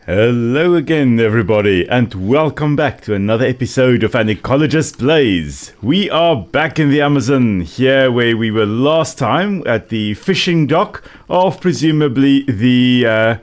Hello again, everybody, and welcome back to another episode of An Ecologist Plays. We are back in the Amazon, here where we were last time at the fishing dock of presumably the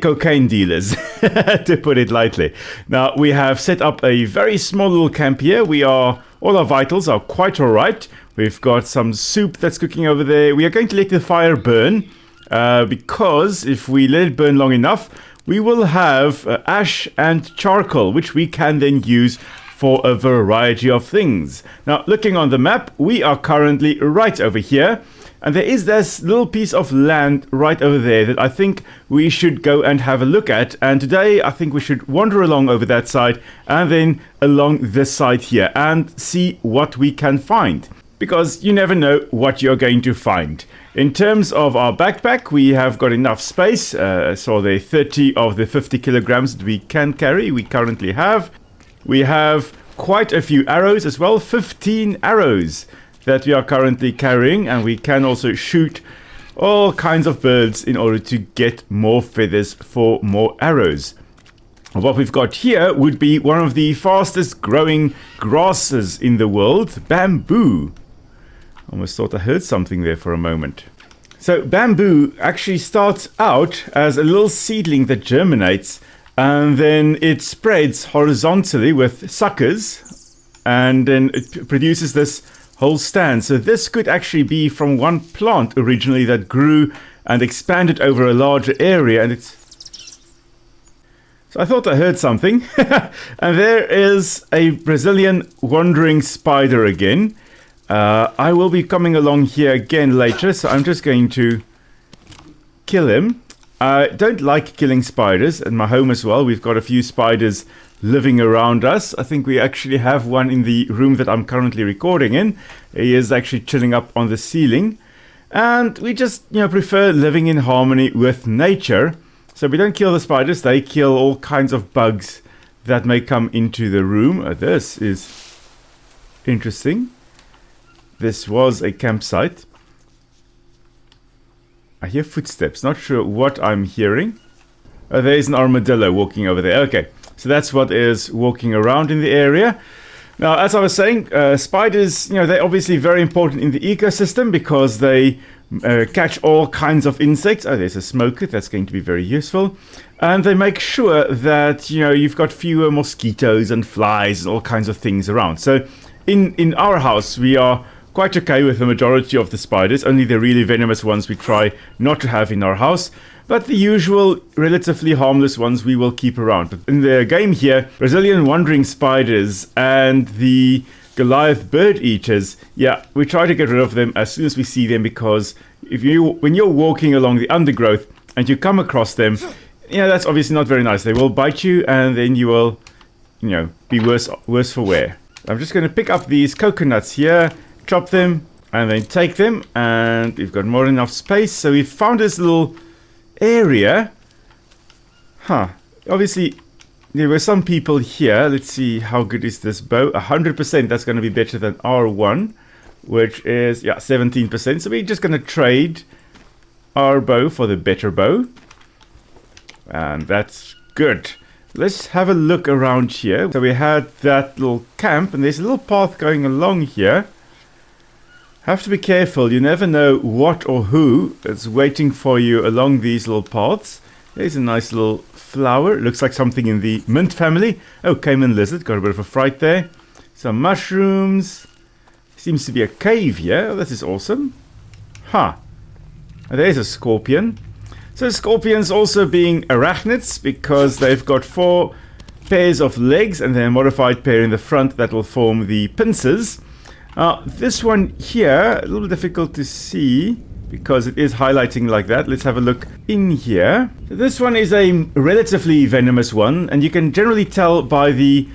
cocaine dealers, to put it lightly. Now, we have set up a very small little camp here. All our vitals are quite alright. We've got some soup that's cooking over there. We are going to let the fire burn, because if we let it burn long enough, we will have ash and charcoal, which we can then use for a variety of things. Now, looking on the map, we are currently right over here, and there is this little piece of land right over there that I think we should go and have a look at. And today, I think we should wander along over that side and then along this side here and see what we can find. Because you never know what you're going to find. In terms of our backpack, we have got enough space. So the 30 of the 50 kilograms that we can carry, we currently have. We have quite a few arrows as well, 15 arrows that we are currently carrying. And we can also shoot all kinds of birds in order to get more feathers for more arrows. What we've got here would be one of the fastest growing grasses in the world, bamboo. Almost thought I heard something there for a moment. So bamboo actually starts out as a little seedling that germinates, and then it spreads horizontally with suckers, and then it produces this whole stand. So this could actually be from one plant originally that grew and expanded over a larger area, and it's... So I thought I heard something. And there is a Brazilian wandering spider again. I will be coming along here again later, so I'm just going to kill him. I don't like killing spiders in my home as well. We've got a few spiders living around us. I think we actually have one in the room that I'm currently recording in. He is actually chilling up on the ceiling. And we just, prefer living in harmony with nature. So we don't kill the spiders. They kill all kinds of bugs that may come into the room. This is interesting. This was a campsite. I hear footsteps. Not sure what I'm hearing. Oh, there's an armadillo walking over there. Okay, so that's what is walking around in the area. Now, as I was saying, spiders, they're obviously very important in the ecosystem because they catch all kinds of insects. Oh, there's a smoker. That's going to be very useful. And they make sure that, you've got fewer mosquitoes and flies and all kinds of things around. So in our house, we are quite okay with the majority of the spiders. Only the really venomous ones we try not to have in our house. But the usual, relatively harmless ones we will keep around. But in the game here, Brazilian wandering spiders and the Goliath bird eaters, we try to get rid of them as soon as we see them, because when you're walking along the undergrowth and you come across them, that's obviously not very nice. They will bite you and then you will, be worse for wear. I'm just going to pick up these coconuts here, chop them, and then take them, and we've got more than enough space. So we've found this little area. Obviously, there were some people here. Let's see, how good is this bow? 100%, that's going to be better than R1, which is, 17%. So we're just going to trade our bow for the better bow. And that's good. Let's have a look around here. So we had that little camp, and there's a little path going along here. Have to be careful. You never know what or who is waiting for you along these little paths. There's a nice little flower. Looks like something in the mint family. Oh, caiman lizard. Got a bit of a fright there. Some mushrooms. Seems to be a cave here. Oh, this is awesome. And there's a scorpion. So scorpions also being arachnids because they've got 4 pairs of legs and then a modified pair in the front that will form the pincers. This one here, a little difficult to see because it is highlighting like that. Let's have a look in here. This one is a relatively venomous one, and you can generally tell by the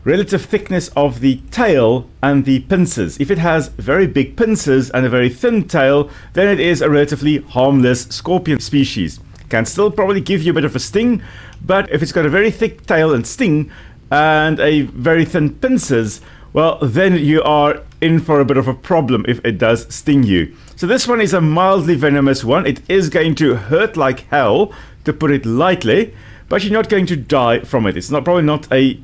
relative thickness of the tail and the pincers. If it has very big pincers and a very thin tail, then it is a relatively harmless scorpion species. Can still probably give you a bit of a sting, but if it's got a very thick tail and sting and a very thin pincers, well, then you are in for a bit of a problem if it does sting you. So this one is a mildly venomous one. It is going to hurt like hell, to put it lightly, but you're not going to die from it. It's probably not a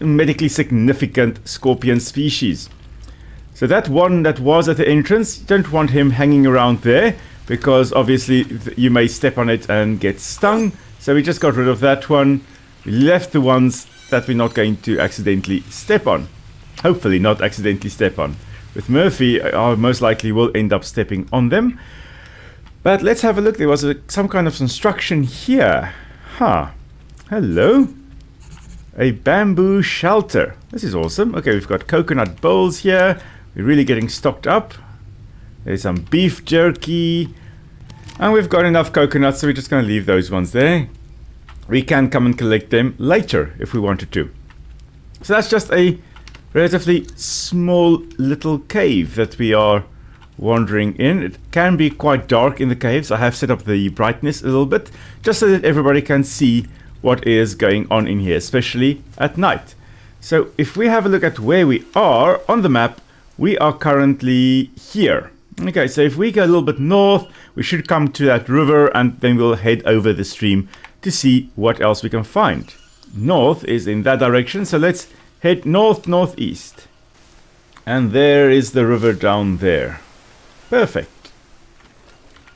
medically significant scorpion species. So that one that was at the entrance, you don't want him hanging around there, because obviously you may step on it and get stung. So we just got rid of that one. We left the ones that we're not going to accidentally step on. Hopefully not accidentally step on. With Murphy, I most likely will end up stepping on them. But let's have a look. There was some kind of construction here. Hello. A bamboo shelter. This is awesome. Okay, we've got coconut bowls here. We're really getting stocked up. There's some beef jerky. And we've got enough coconuts, so we're just going to leave those ones there. We can come and collect them later if we wanted to. So that's just a relatively small little cave that we are wandering in. It can be quite dark in the caves. I have set up the brightness a little bit, just so that everybody can see what is going on in here, especially at night. So if we have a look at where we are on the map, we are currently here. Okay, so if we go a little bit north, we should come to that river, and then we'll head over the stream to see what else we can find. North is in that direction, so let's head northeast. And there is the river down there. Perfect.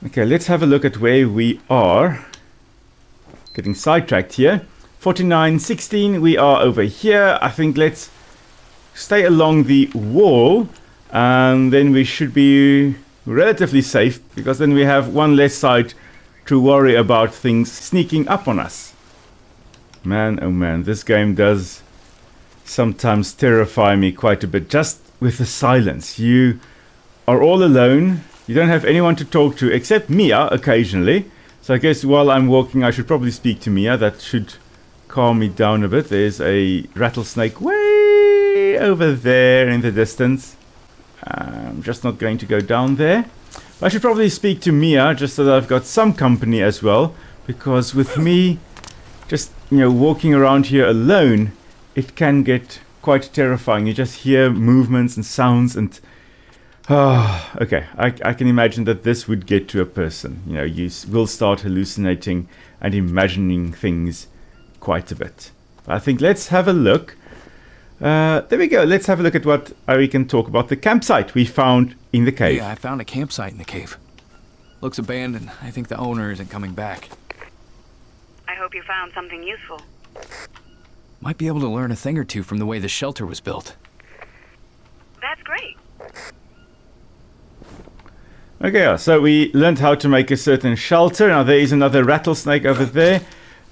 Okay, let's have a look at where we are. Getting sidetracked here. 4916, we are over here. I think let's stay along the wall, and then we should be relatively safe, because then we have one less side to worry about things sneaking up on us. Man, oh man, this game does sometimes terrify me quite a bit, just with the silence. You are all alone. You don't have anyone to talk to except Mia occasionally. So I guess while I'm walking, I should probably speak to Mia. That should calm me down a bit. There's a rattlesnake way over there in the distance. I'm just not going to go down there. I should probably speak to Mia, just so that I've got some company as well. Because with me just, walking around here alone, it can get quite terrifying. You just hear movements and sounds, and okay, I can imagine that this would get to a person. You will start hallucinating and imagining things quite a bit. I think let's have a look. There we go. Let's have a look at what we can talk about. The campsite we found in the cave. Yeah, I found a campsite in the cave. Looks abandoned. I think the owner isn't coming back. I hope you found something useful. Might be able to learn a thing or two from the way the shelter was built. That's great. Okay, so we learned how to make a certain shelter. Now there is another rattlesnake over there.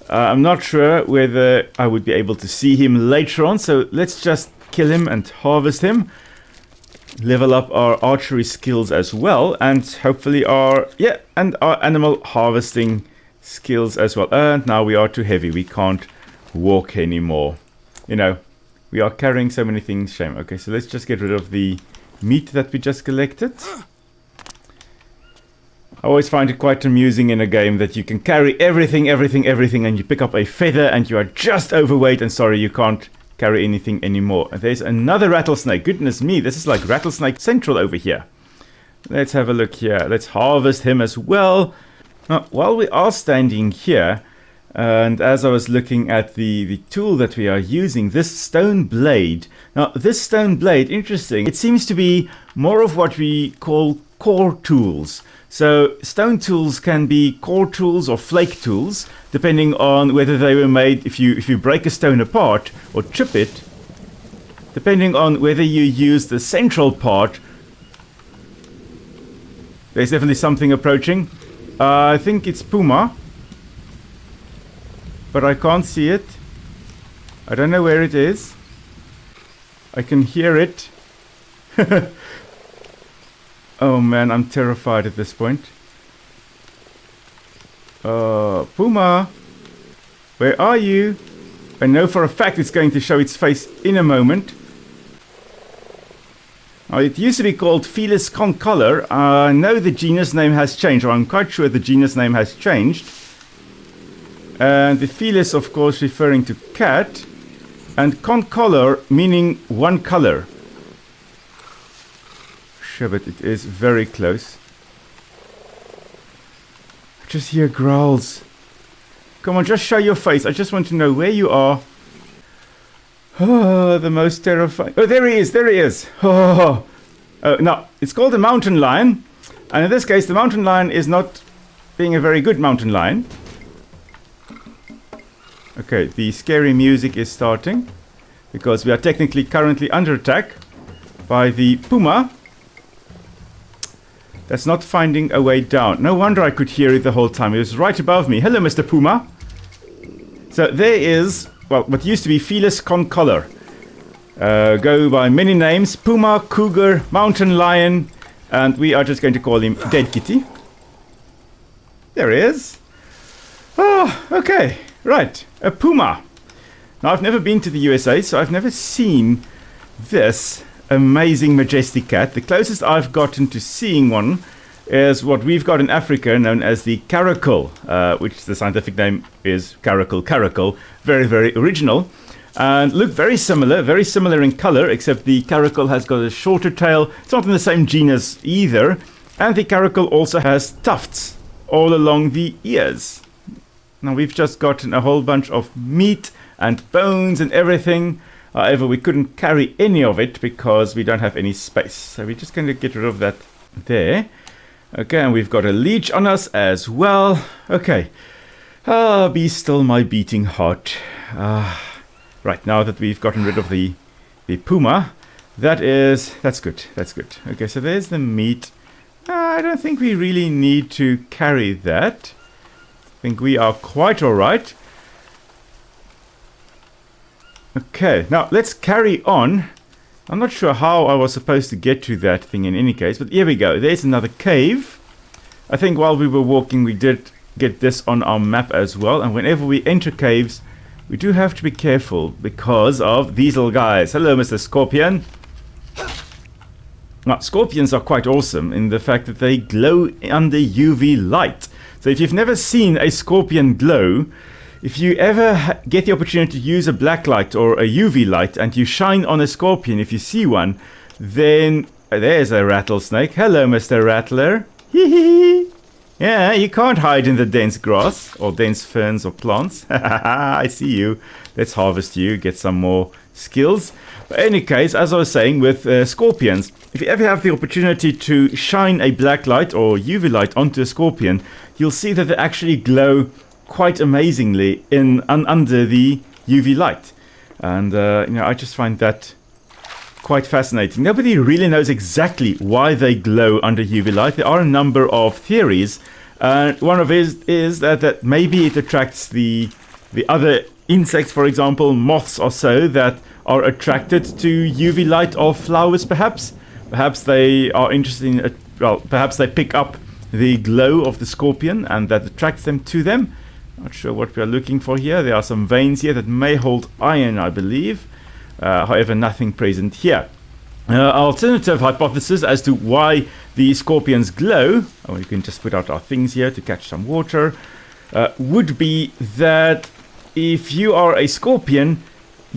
I'm not sure whether I would be able to see him later on, so let's just kill him and harvest him. Level up our archery skills as well, and hopefully our animal harvesting skills as well. And now we are too heavy. We can't walk anymore. We are carrying so many things. Shame. Okay, so let's just get rid of the meat that we just collected. I always find it quite amusing in a game that you can carry everything, and you pick up a feather and you are just overweight, and sorry, you can't carry anything anymore. And there's another rattlesnake. Goodness me, this is like Rattlesnake Central over here. Let's have a look here. Let's harvest him as well. Now, while we are standing here, and as I was looking at the tool that we are using, this stone blade. Now, this stone blade, interesting. It seems to be more of what we call core tools. So stone tools can be core tools or flake tools, depending on whether they were made, if you break a stone apart or chip it, depending on whether you use the central part. There's definitely something approaching. I think it's Puma, but I can't see it. I don't know where it is. I can hear it. Oh man, I'm terrified at this point. Puma, where are you? I know for a fact it's going to show its face in a moment. Now, it used to be called Felis concolor. I know the genus name has changed, or I'm quite sure the genus name has changed. And the Felis, of course, referring to cat, and concolor meaning one color. Sure, but it is very close. I just hear growls. Come on, just show your face. I just want to know where you are. Oh, the most terrifying. Oh, there he is. There he is. Oh, no, it's called a mountain lion. And in this case, the mountain lion is not being a very good mountain lion. Okay, the scary music is starting. Because we are technically currently under attack by the puma. That's not finding a way down. No wonder I could hear it the whole time. It was right above me. Hello, Mr. Puma. So there is, well, what used to be Felis concolor. Go by many names. Puma, cougar, mountain lion. And we are just going to call him Dead Kitty. There he is. Oh, okay. Right. A puma. Now, I've never been to the USA, so I've never seen this amazing, majestic cat. The closest I've gotten to seeing one is what we've got in Africa, known as the Caracal, which the scientific name is Caracal. Very, very original. And look very similar in color, except the Caracal has got a shorter tail. It's not in the same genus either. And the Caracal also has tufts all along the ears. Now, we've just gotten a whole bunch of meat and bones and everything. However, we couldn't carry any of it because we don't have any space. So we're just going to get rid of that there. Okay, and we've got a leech on us as well. Okay. Be still my beating heart. Right, now that we've gotten rid of the puma, that's good. That's good. Okay, so there's the meat. I don't think we really need to carry that. I think we are quite all right. Okay, now let's carry on. I'm not sure how I was supposed to get to that thing in any case, but here we go. There's another cave. I think while we were walking, we did get this on our map as well. And whenever we enter caves, we do have to be careful because of these little guys. Hello, Mr. Scorpion. Now, scorpions are quite awesome in the fact that they glow under UV light. So if you've never seen a scorpion glow, if you ever get the opportunity to use a black light or a UV light and you shine on a scorpion, if you see one, then there's a rattlesnake. Hello, Mr. Rattler. Hee hee. Yeah, you can't hide in the dense grass or dense ferns or plants. I see you. Let's harvest you, get some more skills. But in any case, as I was saying with scorpions, if you ever have the opportunity to shine a black light or UV light onto a scorpion, you'll see that they actually glow quite amazingly under the UV light. And I just find that quite fascinating. Nobody really knows exactly why they glow under UV light. There are a number of theories. One of it is that maybe it attracts the other insects, for example, moths or so, that are attracted to UV light of flowers, perhaps. Perhaps they are interested in, perhaps they pick up the glow of the scorpion and that attracts them to them. Not sure what we are looking for here. There are some veins here that may hold iron, I believe. However, nothing present here. Alternative hypothesis as to why the scorpions glow, we can just put out our things here to catch some water, would be that if you are a scorpion,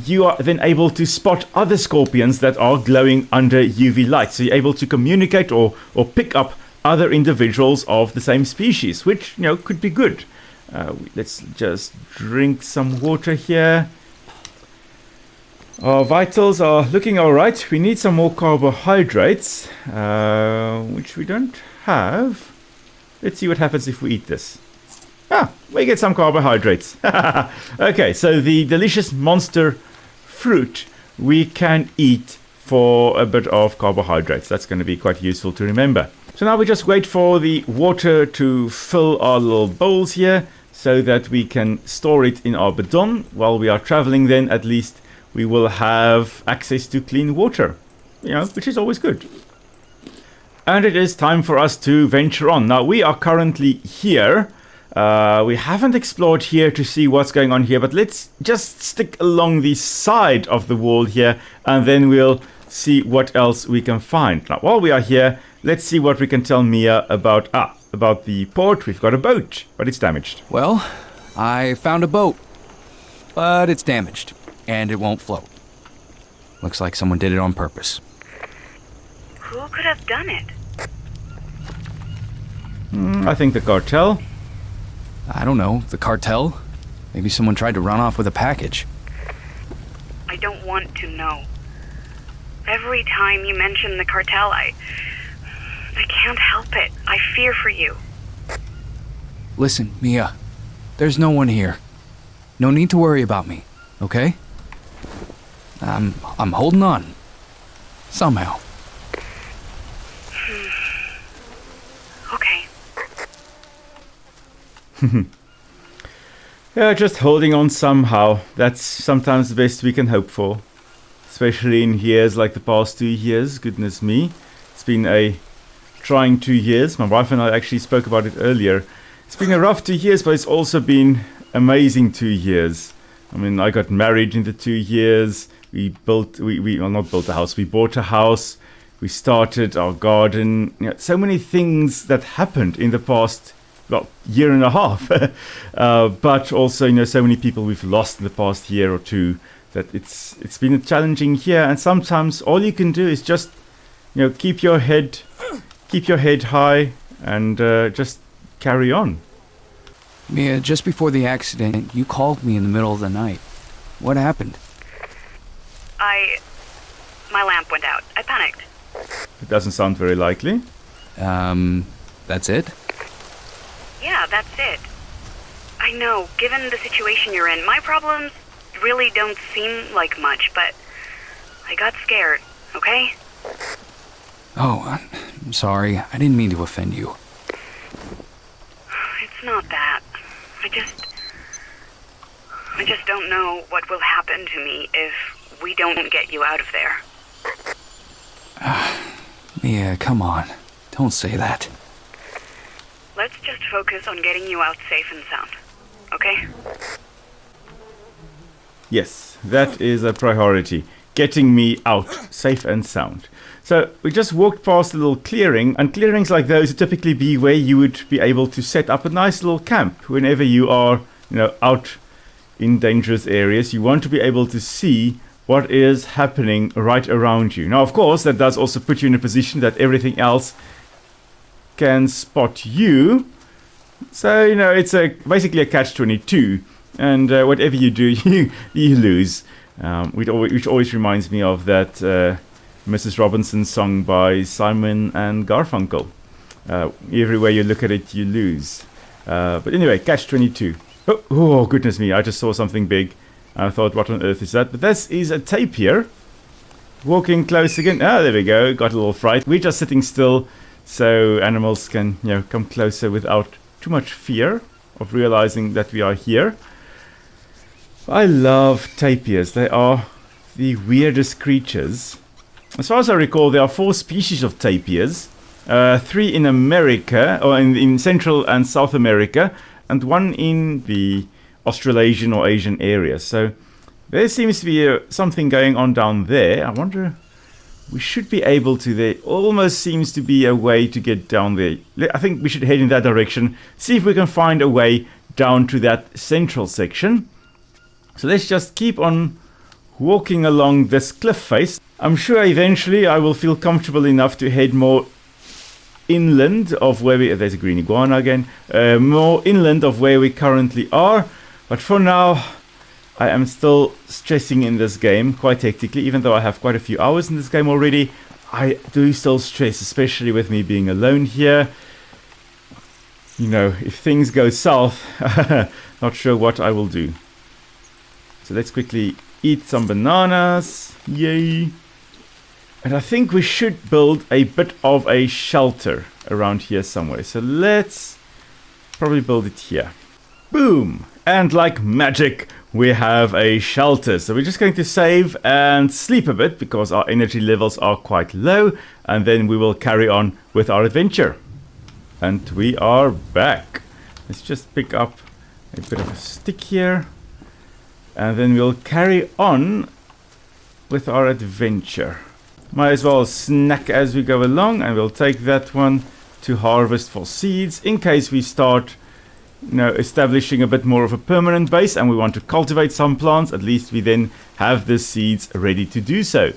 you are then able to spot other scorpions that are glowing under UV light. So you're able to communicate or pick up other individuals of the same species, which, could be good. Let's just drink some water here. Our vitals are looking all right. We need some more carbohydrates, which we don't have. Let's see what happens if we eat this. We get some carbohydrates. Okay, so the delicious monster fruit we can eat for a bit of carbohydrates. That's going to be quite useful to remember. So now we just wait for the water to fill our little bowls here so that we can store it in our bidon. While we are traveling, then at least we will have access to clean water, which is always good. And it is time for us to venture on. Now, we are currently here. We haven't explored here to see what's going on here, but let's just stick along the side of the wall here, and then we'll see what else we can find. Now, while we are here, let's see what we can tell Mia about the port. We've got a boat, but it's damaged. Well, I found a boat, but it's damaged, and it won't float. Looks like someone did it on purpose. Who could have done it? I think the cartel. I don't know, the cartel? Maybe someone tried to run off with a package. I don't want to know. Every time you mention the cartel, I can't help it. I fear for you. Listen, Mia, there's no one here. No need to worry about me, okay? I'm holding on. Somehow. Okay. Yeah, just holding on somehow. That's sometimes the best we can hope for. Especially in years like the past 2 years. Goodness me. It's been a trying 2 years. My wife and I actually spoke about it earlier. It's been a rough 2 years, but it's also been amazing 2 years. I mean, I got married in the 2 years. We not built a house. We bought a house. We started our garden. You know, so many things that happened in the past, well, year and a half. But also, you know, so many people we've lost in the past year or two. That it's been a challenging year. And sometimes all you can do is just, you know, keep your head high and just carry on. Mia, just before the accident, you called me in the middle of the night. What happened? My lamp went out. I panicked. It doesn't sound very likely. That's it? Yeah, that's it. I know, given the situation you're in, my problems really don't seem like much, but I got scared, okay? Oh, I'm sorry. I didn't mean to offend you. It's not that. I just don't know what will happen to me if we don't get you out of there. Mia, come on. Don't say that. Let's just focus on getting you out safe and sound, okay? Yes, that is a priority. Getting me out safe and sound. So we just walked past a little clearing, and clearings like those would typically be where you would be able to set up a nice little camp whenever you are, you know, out in dangerous areas. You want to be able to see what is happening right around you. Now, of course, that does also put you in a position that everything else can spot you. So, you know, it's basically a catch-22. And whatever you do, you lose. Which always reminds me of that Mrs. Robinson song by Simon and Garfunkel. Everywhere you look at it, you lose. But anyway, catch-22. Oh, goodness me, I just saw something big. I thought, what on earth is that? But this is a tapir. Walking close again. Ah, there we go. Got a little fright. We're just sitting still so animals can, you know, come closer without too much fear of realizing that we are here. I love tapirs. They are the weirdest creatures. As far as I recall, there are 4 species of tapirs. 3 in America, or in Central and South America, and 1 in the Australasian or Asian area. So there seems to be something going on down there. I wonder, we should be able to, there almost seems to be a way to get down there. I think we should head in that direction, see if we can find a way down to that central section. So let's just keep on walking along this cliff face. I'm sure eventually I will feel comfortable enough to head more inland of where we... There's a green iguana again. More inland of where we currently are. But for now, I am still stressing in this game quite hectically. Even though I have quite a few hours in this game already, I do still stress, especially with me being alone here. You know, if things go south, not sure what I will do. So let's quickly eat some bananas. Yay! And I think we should build a bit of a shelter around here somewhere. So let's probably build it here. Boom! And like magic, we have a shelter. So we're just going to save and sleep a bit because our energy levels are quite low. And then we will carry on with our adventure. And we are back. Let's just pick up a bit of a stick here. And then we'll carry on with our adventure. Might as well snack as we go along, and we'll take that one to harvest for seeds in case we start, you know, establishing a bit more of a permanent base and we want to cultivate some plants. At least we then have the seeds ready to do so.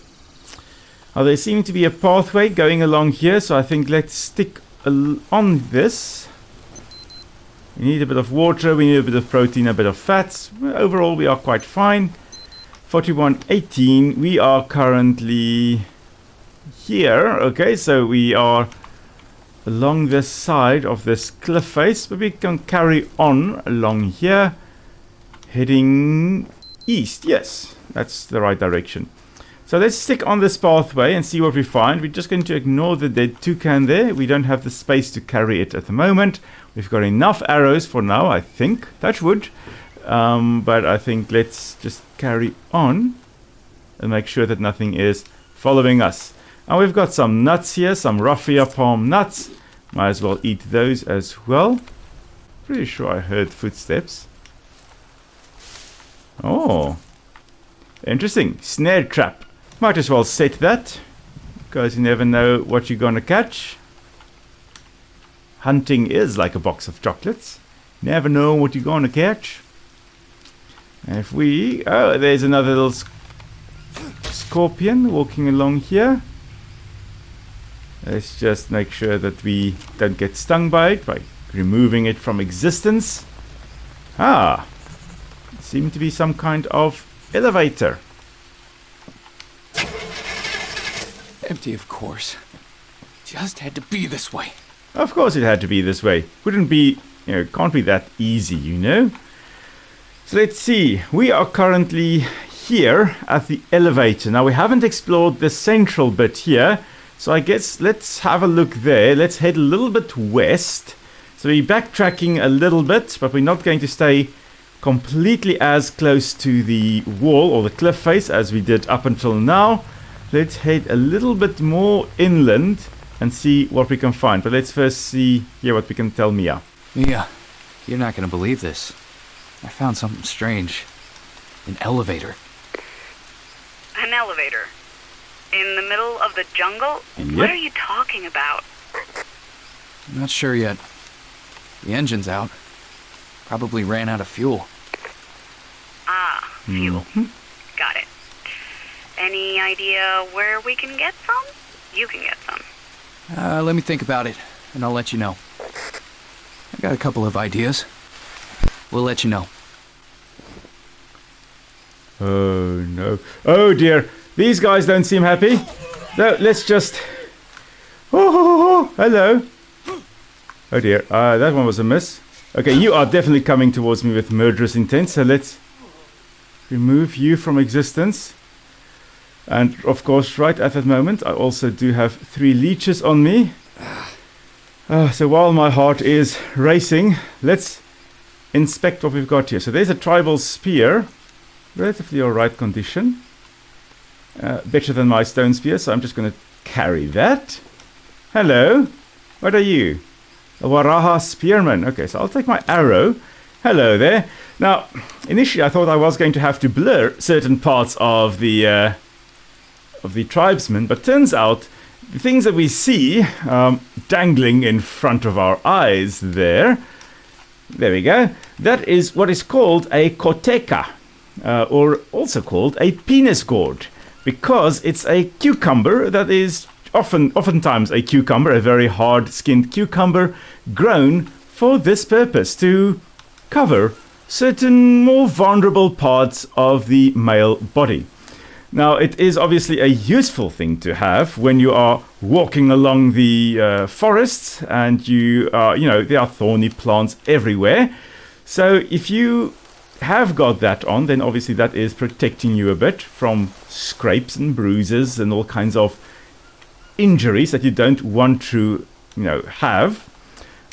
Now there seems to be a pathway going along here, so I think let's stick on this. We need a bit of water, we need a bit of protein, a bit of fats. Overall, we are quite fine. 4118, we are currently here. Okay, so we are along this side of this cliff face, but we can carry on along here, heading east. Yes, that's the right direction. So let's stick on this pathway and see what we find. We're just going to ignore the dead toucan there. We don't have the space to carry it at the moment. We've got enough arrows for now, I think. Touch wood. But I think let's just carry on and make sure that nothing is following us. And we've got some nuts here, some raffia palm nuts. Might as well eat those as well. Pretty sure I heard footsteps. Oh, interesting. Snare trap. Might as well set that, because you never know what you're gonna catch. Hunting is like a box of chocolates. Never know what you're gonna catch. And if we... Oh, there's another little scorpion walking along here. Let's just make sure that we don't get stung by it by removing it from existence. Ah, seemed to be some kind of elevator. Empty, of course. Just had to be this way. Of course it had to be this way. Wouldn't be, can't be that easy, you know. So let's see. We are currently here at the elevator. Now we haven't explored the central bit here. So I guess let's have a look there. Let's head a little bit west. So we're backtracking a little bit, but we're not going to stay completely as close to the wall or the cliff face as we did up until now. Let's head a little bit more inland and see what we can find. But let's first see here what we can tell Mia. Mia, you're not going to believe this. I found something strange. An elevator. An elevator? In the middle of the jungle? Yep. What are you talking about? I'm not sure yet. The engine's out. Probably ran out of fuel. Ah, fuel. Got it. Any idea where we can get some? You can get some. Let me think about it, and I'll let you know. I got a couple of ideas. We'll let you know. Oh no. Oh dear. These guys don't seem happy. So let's just... Oh, hello. Oh dear. That one was a miss. Okay, you are definitely coming towards me with murderous intent. So let's remove you from existence. And of course, right at that moment, I also do have 3 leeches on me. So while my heart is racing, let's inspect what we've got here. So there's a tribal spear. Relatively alright condition. Better than my stone spear, so I'm just going to carry that. Hello. What are you? A Waraha spearman. Okay, so I'll take my arrow. Hello there. Now, initially I thought I was going to have to blur certain parts of the tribesmen, but turns out the things that we see dangling in front of our eyes there we go, that is what is called a Corteca, or also called a penis gourd, because it's a cucumber that is oftentimes a cucumber, a very hard-skinned cucumber, grown for this purpose, to cover certain more vulnerable parts of the male body. Now, it is obviously a useful thing to have when you are walking along the forests and there are thorny plants everywhere. So if you have got that on, then obviously that is protecting you a bit from scrapes and bruises and all kinds of injuries that you don't want to, have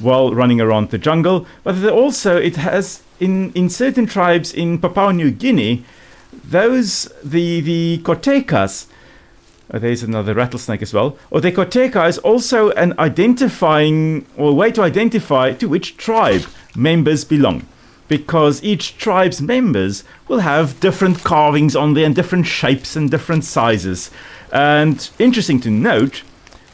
while running around the jungle. But also it has, in certain tribes in Papua New Guinea, the Cortecas, there's another rattlesnake as well, or the Corteca is also an identifying, or a way to identify to which tribe members belong. Because each tribe's members will have different carvings on there and different shapes and different sizes. And interesting to note,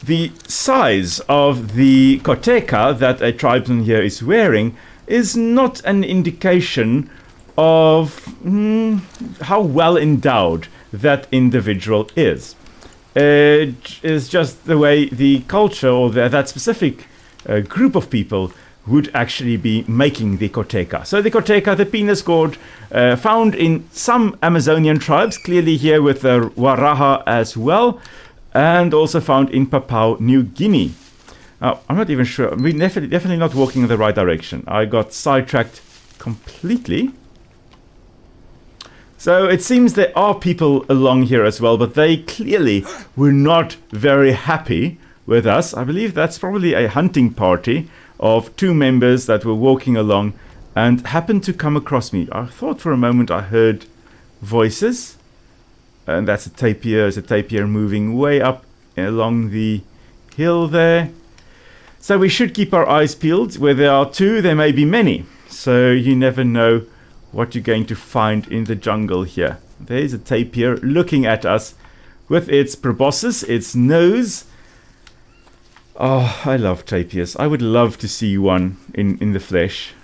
the size of the Corteca that a tribesman here is wearing is not an indication of how well endowed that individual is. It is just the way the culture or that specific group of people would actually be making the Corteca. So the Corteca, the penis gourd, found in some Amazonian tribes, clearly here with the Waraha as well, and also found in Papua New Guinea. Now, I'm not even sure. We're definitely not walking in the right direction. I got sidetracked completely. So it seems there are people along here as well, but they clearly were not very happy with us. I believe that's probably a hunting party of 2 members that were walking along and happened to come across me. I thought for a moment I heard voices, and that's a tapir. It's a tapir moving way up along the hill there. So we should keep our eyes peeled. Where there are 2, there may be many. So you never know what you're going to find in the jungle here. There's a tapir looking at us with its proboscis, its nose. Oh, I love tapirs. I would love to see one in the flesh.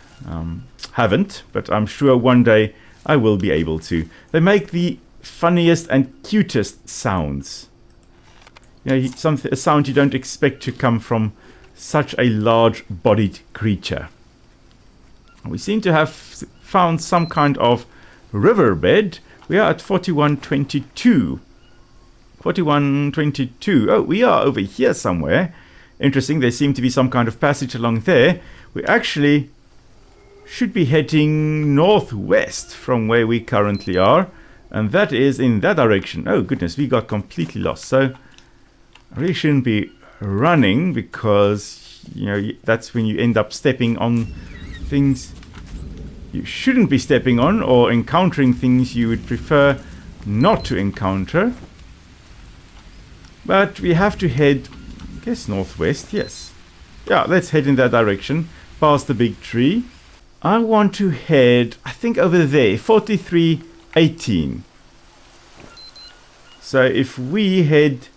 Haven't, but I'm sure one day I will be able to. They make the funniest and cutest sounds. You know, a sound you don't expect to come from such a large-bodied creature. We seem to have found some kind of riverbed. We are at 4122. 4122. Oh, we are over here somewhere. Interesting, there seemed to be some kind of passage along there. We actually should be heading northwest from where we currently are. And that is in that direction. Oh goodness, we got completely lost. So I really shouldn't be running, because, you know, that's when you end up stepping on things you shouldn't be stepping on, or encountering things you would prefer not to encounter. But we have to head, I guess, northwest. Yes. Yeah, let's head in that direction, past the big tree. I want to head, I think, over there, 4318. So if we head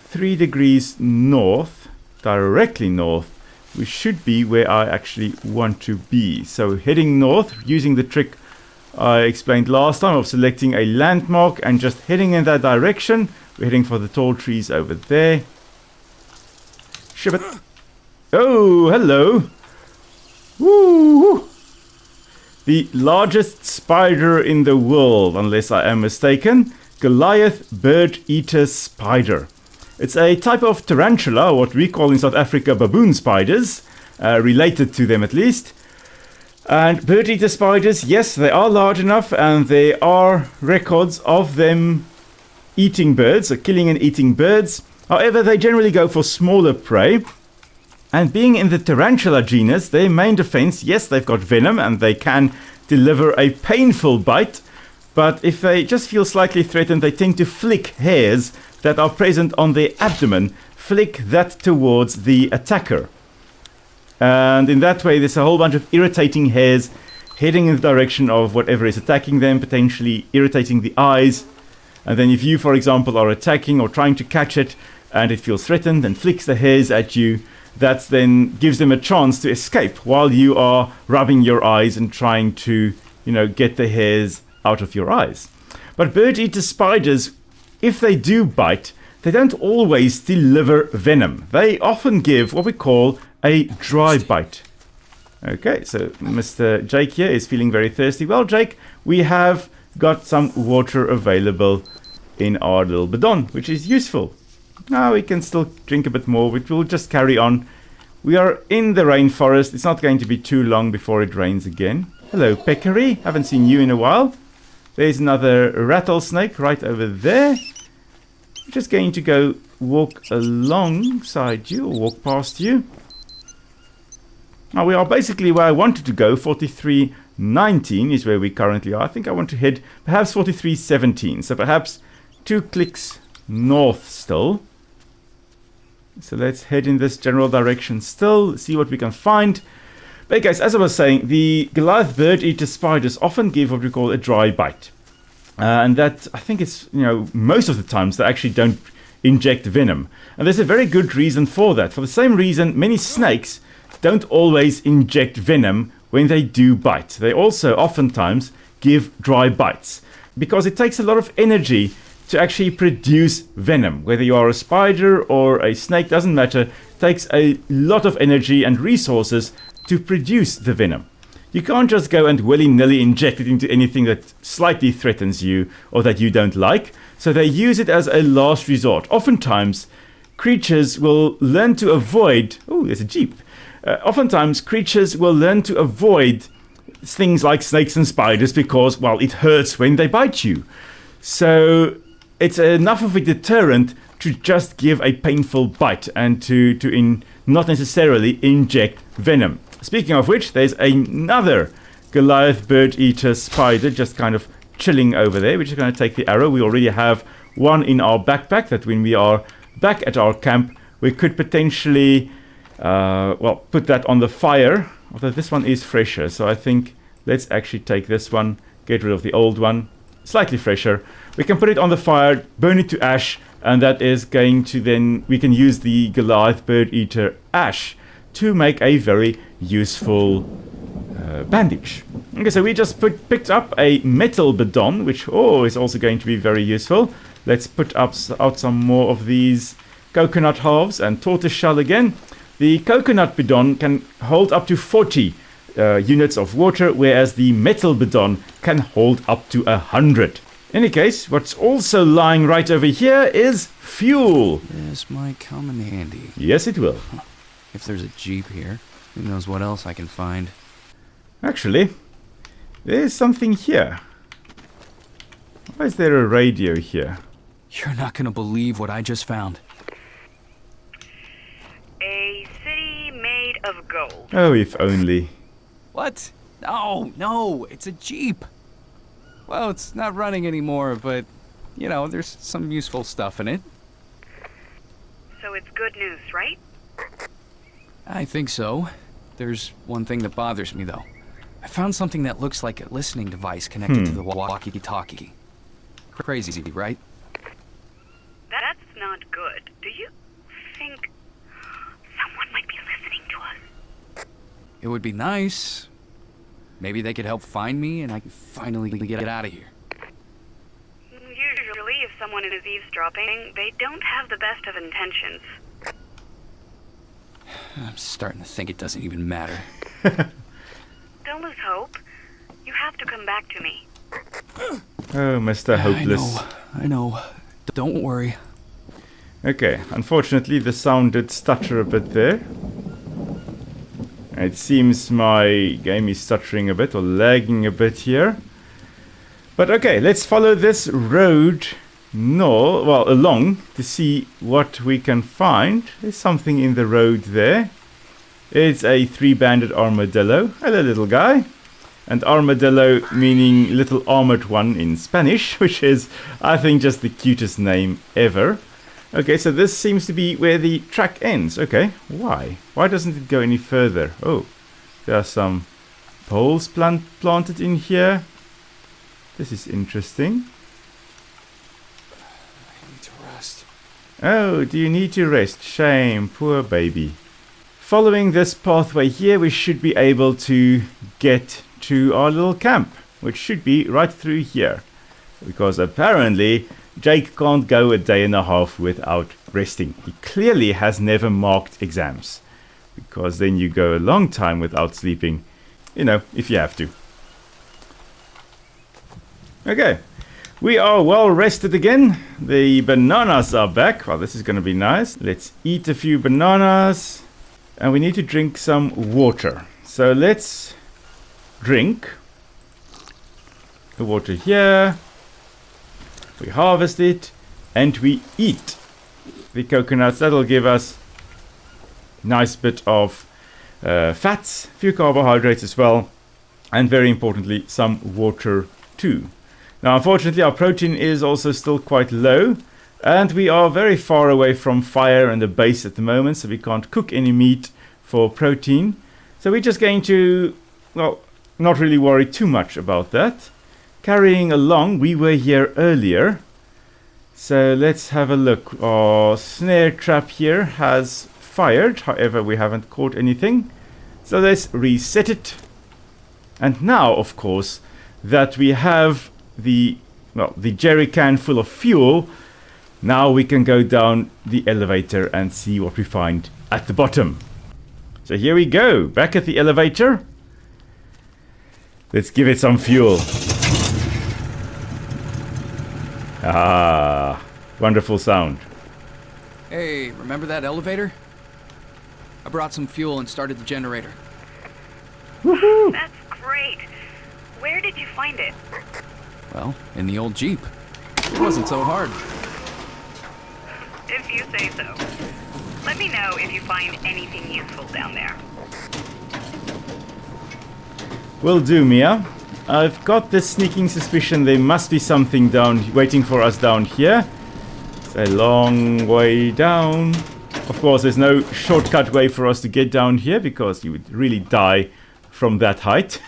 3 degrees north, directly north, we should be where I actually want to be. So heading north, using the trick I explained last time of selecting a landmark and just heading in that direction. We're heading for the tall trees over there. Shibbit. Oh, hello. Woo! The largest spider in the world, unless I am mistaken. Goliath bird-eater spider. It's a type of tarantula, what we call in South Africa baboon spiders, related to them at least. And bird-eater spiders, yes, they are large enough, and there are records of them eating birds, or killing and eating birds. However, they generally go for smaller prey. And being in the tarantula genus, their main defense, yes, they've got venom and they can deliver a painful bite. But if they just feel slightly threatened, they tend to flick hairs that are present on their abdomen, flick that towards the attacker. And in that way, there's a whole bunch of irritating hairs heading in the direction of whatever is attacking them, potentially irritating the eyes. And then if you, for example, are attacking or trying to catch it and it feels threatened and flicks the hairs at you, that then gives them a chance to escape while you are rubbing your eyes and trying to, you know, get the hairs out of your eyes. But bird-eater spiders, if they do bite, they don't always deliver venom. They often give what we call a dry bite. Okay, so Mr. Jake here is feeling very thirsty. Well, Jake, we have got some water available in our little bidon, which is useful. Now we can still drink a bit more, but we'll just carry on. We are in the rainforest. It's not going to be too long before it rains again. Hello, peccary. Haven't seen you in a while. There's another rattlesnake right over there. I'm just going to go walk alongside you, or walk past you. Now we are basically where I wanted to go. 4319 is where we currently are. I think I want to head perhaps 4317. So perhaps 2 clicks north still. So let's head in this general direction still, see what we can find. But guys, as I was saying, the Goliath bird-eater spiders often give what we call a dry bite. And that, I think it's, you know, most of the times they actually don't inject venom. And there's a very good reason for that. For the same reason, many snakes don't always inject venom when they do bite. They also oftentimes give dry bites, because it takes a lot of energy to actually produce venom. Whether you are a spider or a snake, doesn't matter. takes a lot of energy and resources to produce the venom. You can't just go and willy-nilly inject it into anything that slightly threatens you or that you don't like, so they use it as a last resort. Oftentimes, creatures will learn to avoid... Oh, there's a jeep. Oftentimes, creatures will learn to avoid things like snakes and spiders because, well, it hurts when they bite you. So it's enough of a deterrent to just give a painful bite and to not necessarily inject venom. Speaking of which, there's another Goliath bird-eater spider just kind of chilling over there. We're just going to take the arrow. We already have one in our backpack that when we are back at our camp, we could potentially, put that on the fire. Although this one is fresher, so I think let's actually take this one, get rid of the old one, slightly fresher. We can put it on the fire, burn it to ash, and that is going to then, we can use the Goliath bird-eater ash to make a very useful bandage. Okay, so we just picked up a metal bidon, which is also going to be very useful. Let's put out some more of these coconut halves and tortoiseshell again. The coconut bidon can hold up to 40 units of water, whereas the metal bidon can hold up to 100. In any case, what's also lying right over here is fuel. This might come in handy. Yes, it will. If there's a jeep here, who knows what else I can find. Actually, there's something here. Why is there a radio here? You're not gonna believe what I just found. A city made of gold. Oh, if only. What? No, it's a jeep. Well, it's not running anymore, but, there's some useful stuff in it. So it's good news, right? I think so. There's one thing that bothers me, though. I found something that looks like a listening device connected to the walkie-talkie. Crazy, right? That's not good. Do you think someone might be listening to us? It would be nice. Maybe they could help find me and I can finally get out of here. Usually, if someone is eavesdropping, they don't have the best of intentions. I'm starting to think it doesn't even matter. Don't lose hope. You have to come back to me. Oh, Mr. Hopeless. I know. Don't worry. Okay, unfortunately the sound did stutter a bit there. It seems my game is stuttering a bit or lagging a bit here. But okay, let's follow this road along to see what we can find. There's something in the road there. It's a three-banded armadillo. Hello, little guy. And armadillo meaning little armored one in Spanish, which is, I think, just the cutest name ever. Okay, so this seems to be where the track ends. Okay, why? Why doesn't it go any further? Oh, there are some poles planted in here. This is interesting. I need to rest. Oh, do you need to rest? Shame, poor baby. Following this pathway here, we should be able to get to our little camp, which should be right through here. Because apparently Jake can't go a day and a half without resting. He clearly has never marked exams. Because then you go a long time without sleeping, if you have to. Okay, we are well rested again. The bananas are back. Well, this is going to be nice. Let's eat a few bananas. And we need to drink some water. So let's drink the water here. We harvest it and we eat the coconuts. That'll give us a nice bit of fats, a few carbohydrates as well, and very importantly some water too. Now unfortunately our protein is also still quite low, and we are very far away from fire and the base at the moment, so we can't cook any meat for protein. So we're just going to, not really worry too much about that. Carrying along, we were here earlier. So let's have a look. Our snare trap here has fired. However, we haven't caught anything. So let's reset it. And now, of course, that we have the jerry can full of fuel, now we can go down the elevator and see what we find at the bottom. So here we go, back at the elevator. Let's give it some fuel. Ah, wonderful sound. Hey, remember that elevator? I brought some fuel and started the generator. Woohoo! That's great. Where did you find it? Well, in the old Jeep. It wasn't so hard. If you say so. Let me know if you find anything useful down there. Will do, Mia. I've got this sneaking suspicion there must be something waiting for us down here. It's a long way down. Of course, there's no shortcut way for us to get down here because you would really die from that height.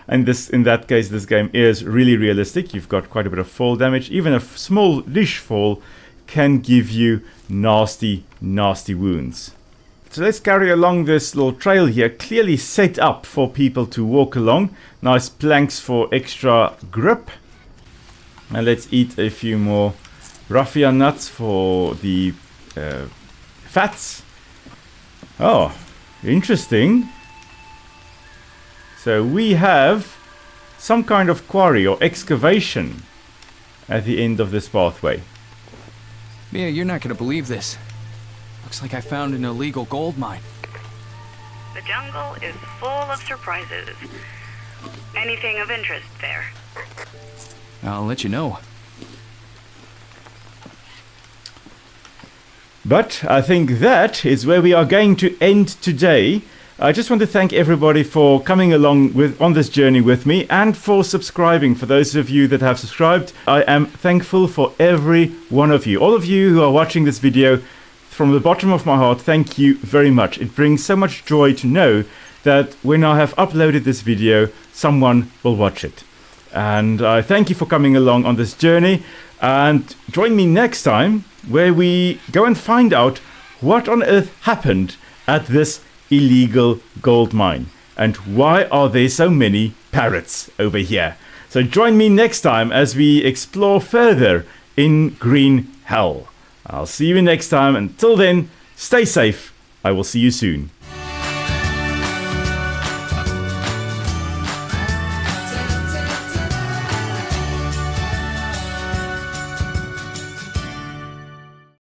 And in that case, this game is really realistic. You've got quite a bit of fall damage. Even a small-ish fall can give you nasty, nasty wounds. So let's carry along this little trail here, clearly set up for people to walk along. Nice planks for extra grip. And let's eat a few more raffia nuts for the fats. Oh, interesting. So we have some kind of quarry or excavation at the end of this pathway. Mia, you're not gonna believe this. Looks like I found an illegal gold mine. The jungle is full of surprises. Anything of interest there? I'll let you know. But I think that is where we are going to end today. I just want to thank everybody for coming along on this journey with me and for subscribing. For those of you that have subscribed, I am thankful for every one of you. All of you who are watching this video, from the bottom of my heart, thank you very much. It brings so much joy to know that when I have uploaded this video, someone will watch it. And I thank you for coming along on this journey. And join me next time where we go and find out what on earth happened at this illegal gold mine. And why are there so many parrots over here? So join me next time as we explore further in Green Hell. I'll see you next time. Until then, stay safe. I will see you soon.